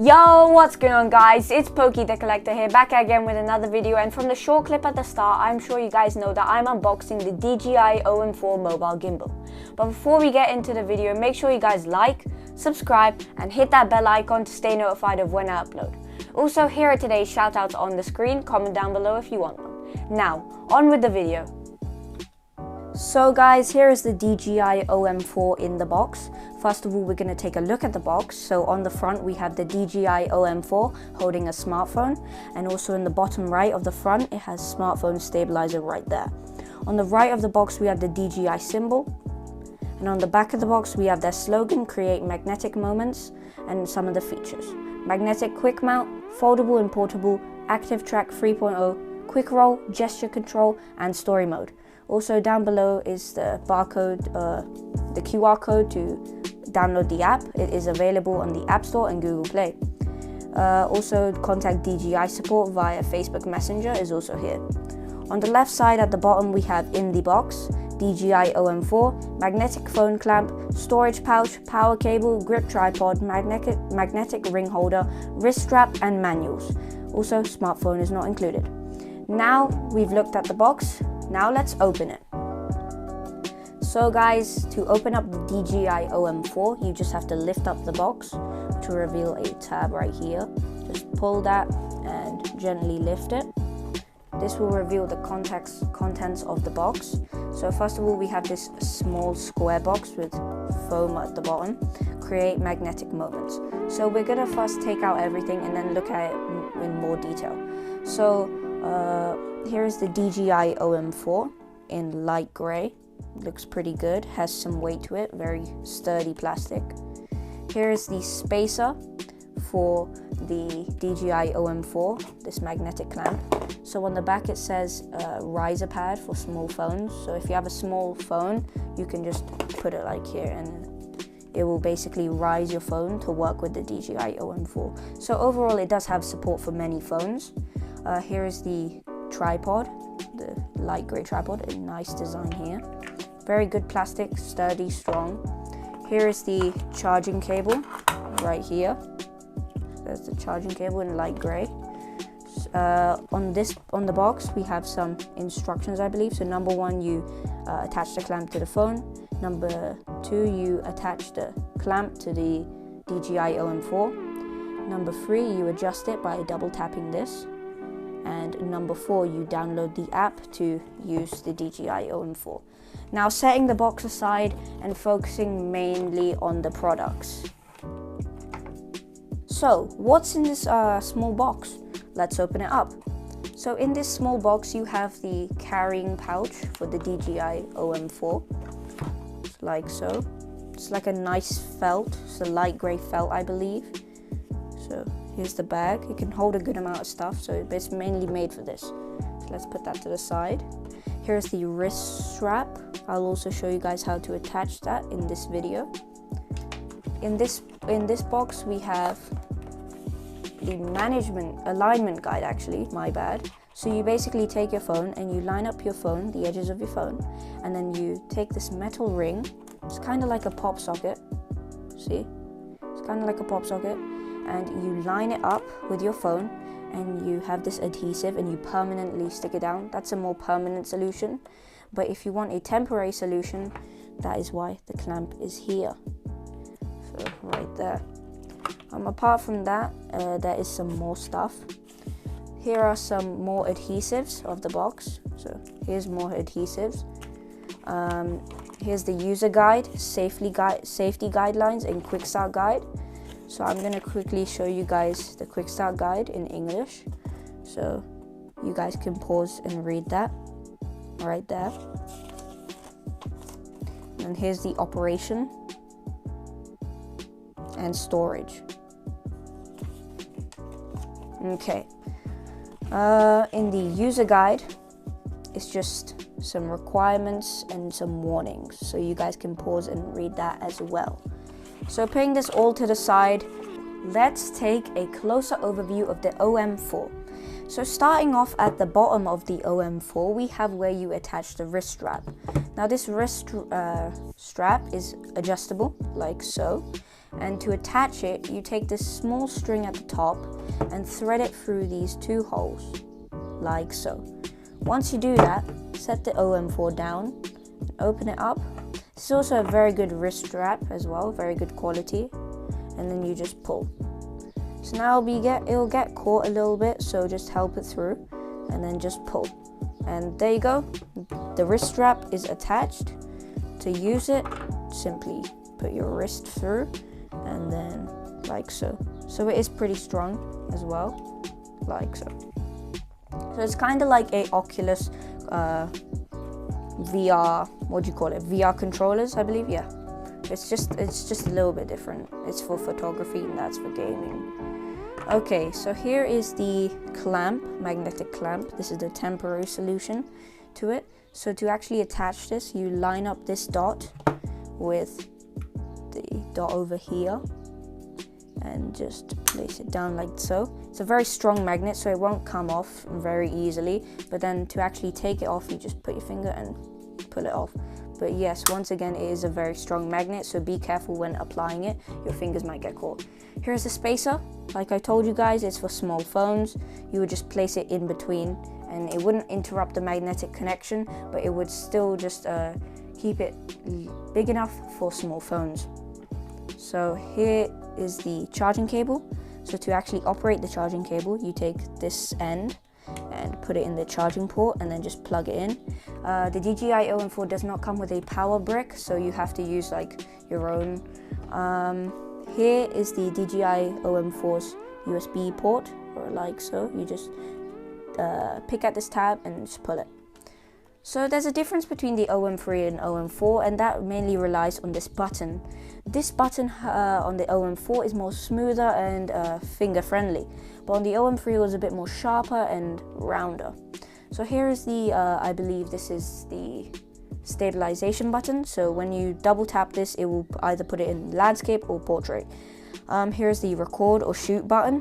Yo, what's going on guys? It's Pokey the Collector here, back again with another video, and from the short clip at the start, I'm sure you guys know that I'm unboxing the DJI OM4 mobile gimbal. But before we get into the video, make sure you guys like, subscribe and hit that bell icon to stay notified of when I upload. Also, here are today's shoutouts on the screen, comment down below if you want them. Now, on with the video. So guys, here is the DJI OM4 in the box. First of all, we're going to take a look at the box. So on the front, we have the DJI OM4 holding a smartphone. And also in the bottom right of the front, it has smartphone stabilizer right there. On the right of the box, we have the DJI symbol. And on the back of the box, we have their slogan, create magnetic moments, and some of the features. Magnetic quick mount, foldable and portable, active track 3.0, quick roll, gesture control, and story mode. Also down below is the barcode, the QR code to download the app. It is available on the App Store and Google Play. Also contact DJI support via Facebook Messenger is also here. On the left side at the bottom we have in the box, DJI OM4, magnetic phone clamp, storage pouch, power cable, grip tripod, magnetic ring holder, wrist strap and manuals. Also smartphone is not included. Now we've looked at the box. Now let's open it. So guys, to open up the DJI OM4, you just have to lift up the box to reveal a tab right here. Just pull that and gently lift it. This will reveal the contents of the box. So first of all, we have this small square box with foam at the bottom. Create magnetic moments. So we're gonna first take out everything and then look at it in more detail. So here is the DJI OM4 in light grey. Looks pretty good, has some weight to it, very sturdy plastic. Here is the spacer for the DJI OM4, this magnetic clamp. So on the back it says riser pad for small phones. So if you have a small phone, you can just put it like here and it will basically rise your phone to work with the DJI OM4. So overall it does have support for many phones. Here is the tripod, the light grey tripod, a nice design here. Very good plastic, sturdy, strong. Here is the charging cable right here. There's the charging cable in light grey. On the box we have some instructions, I believe. So number 1, you attach the clamp to the phone. Number 2, you attach the clamp to the DJI OM4. Number 3, you adjust it by double tapping this. And number 4, you download the app to use the DJI OM4. Now setting the box aside and focusing mainly on the products. So what's in this small box? Let's open it up. So in this small box you have the carrying pouch for the DJI OM4, like so. It's like a nice felt, it's a light grey felt I believe. So here's the bag. It can hold a good amount of stuff, so it's mainly made for this. So let's put that to the side. Here's the wrist strap. I'll also show you guys how to attach that in this video. In this box we have the alignment guide, actually, my bad. So you basically take your phone and you line up your phone, the edges of your phone, and then you take this metal ring. It's kind of like a pop socket. See? It's kind of like a pop socket. And you line it up with your phone and you have this adhesive and you permanently stick it down. That's a more permanent solution. But if you want a temporary solution, that is why the clamp is here. So right there. Apart from that, there is some more stuff. Here are some more adhesives of the box. So here's more adhesives. Here's the user guide, safety guidelines and quick start guide. So I'm going to quickly show you guys the quick start guide in English. So you guys can pause and read that right there. And here's the operation and storage. Okay. In the user guide, it's just some requirements and some warnings. So you guys can pause and read that as well. So putting this all to the side, let's take a closer overview of the OM4. So starting off at the bottom of the OM4, we have where you attach the wrist strap. Now this wrist strap is adjustable, like so. And to attach it, you take this small string at the top and thread it through these 2 holes, like so. Once you do that, set the OM4 down, and open it up. This is also a very good wrist strap as well, very good quality. And then you just pull. So now it'll get caught a little bit, so just help it through, and then just pull. And there you go, the wrist strap is attached. To use it, simply put your wrist through, and then like so. So it is pretty strong as well, like so. So it's kind of like a Oculus VR, what do you call it? VR controllers, I believe, yeah. It's just a little bit different. It's for photography and that's for gaming. Okay, so here is the clamp, magnetic clamp. This is the temporary solution to it. So to actually attach this, you line up this dot with the dot over here and just place it down like so. It's a very strong magnet, so it won't come off very easily, but then to actually take it off, you just put your finger and pull it off. But yes, once again, it is a very strong magnet, so be careful when applying it. Your fingers might get caught. Here's the spacer. Like I told you guys, it's for small phones. You would just place it in between, and it wouldn't interrupt the magnetic connection, but it would still just keep it big enough for small phones. So here is the charging cable. So to actually operate the charging cable, you take this end and put it in the charging port and then just plug it in. The DJI OM4 does not come with a power brick, so you have to use like your own. Here is the DJI OM4's USB port, or like so. You just pick at this tab and just pull it. So there's a difference between the OM3 and OM4, and that mainly relies on this button. This button on the OM4 is more smoother and finger friendly, but on the OM3 it was a bit more sharper and rounder. So here is the, I believe this is the stabilization button. So when you double tap this, it will either put it in landscape or portrait. Here's the record or shoot button,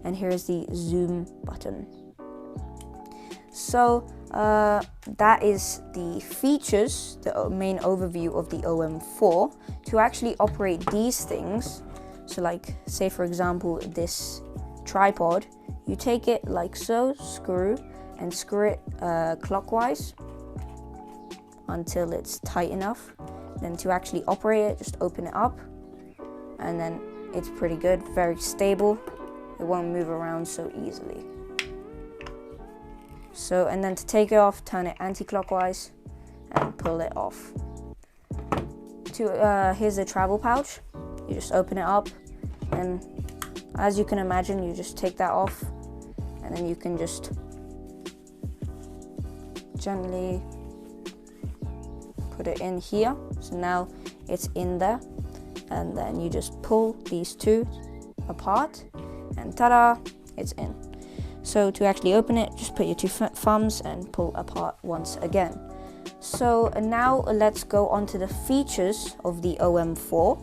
and here's the zoom button. So that is the features, the main overview of the OM4. To actually operate these things, so like say for example this tripod, you take it like so, screw it clockwise until it's tight enough. Then to actually operate it, just open it up, and then it's pretty good, very stable. It won't move around so easily. So, and then to take it off, turn it anti-clockwise and pull it off. Here's a travel pouch. You just open it up, and as you can imagine, you just take that off, and then you can just gently put it in here. So now it's in there, and then you just pull these two apart, and ta-da, it's in. So to actually open it, just put your two thumbs and pull apart once again. So now let's go on to the features of the OM4.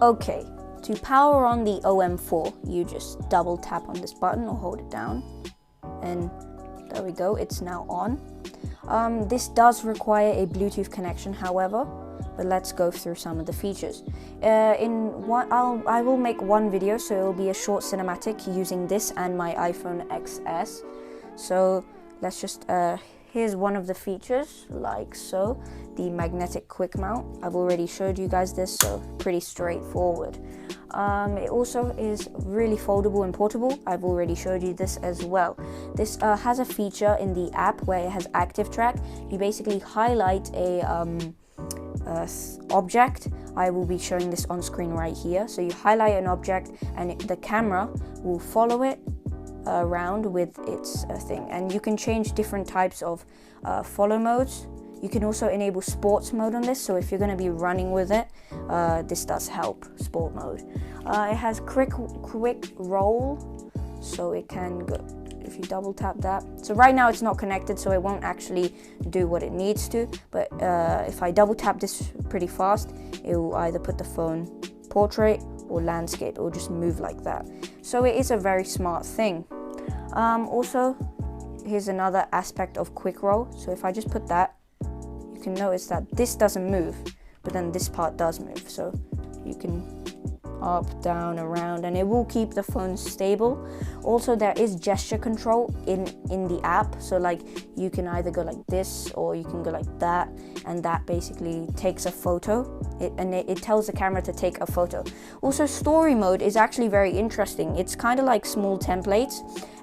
Okay, to power on the OM4, you just double tap on this button or hold it down, and there we go, it's now on. This does require a Bluetooth connection, however, but let's go through some of the features. I will make one video, so it will be a short cinematic using this and my iPhone XS. So let's just, here's one of the features, like so, the magnetic quick mount. I've already showed you guys this, so pretty straightforward. It also is really foldable and portable. I've already showed you this as well. This has a feature in the app where it has active track. You basically highlight a object. I will be showing this on screen right here. So you highlight an object, and the camera will follow it around with its thing. And you can change different types of follow modes. You can also enable sports mode on this, so if you're going to be running with it, this does help, sport mode. It has quick roll, so it can go, if you double tap that. So right now it's not connected, so it won't actually do what it needs to, but if I double tap this pretty fast, it will either put the phone portrait or landscape. It will just move like that. So it is a very smart thing. Also, here's another aspect of quick roll. So if I just put that, you can notice that this doesn't move, but then this part does move. So you can up, down, around, and it will keep the phone stable. Also, there is gesture control in the app, so like you can either go like this or you can go like that, and that basically takes a photo. It tells the camera to take a photo. Also, story mode is actually very interesting. It's kind of like small templates,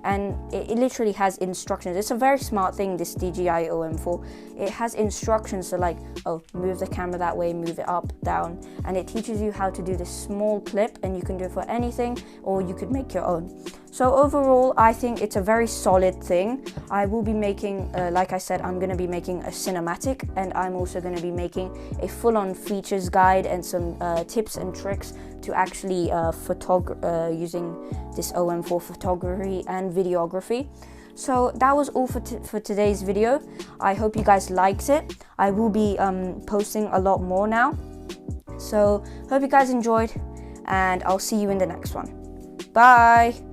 and it literally has instructions. It's a very smart thing, this DJI OM4. It has instructions, so like, oh, move the camera that way, move it up, down, and it teaches you how to do this small clip, and you can do it for anything, or you could make your own. So overall, I think it's a very solid thing. I will be making, like I said, I'm going to be making a cinematic, and I'm also going to be making a full-on features guide and some tips and tricks to actually using this OM4 photography and videography. So that was all for today's video. I hope you guys liked it. I will be posting a lot more now. So hope you guys enjoyed, and I'll see you in the next one. Bye!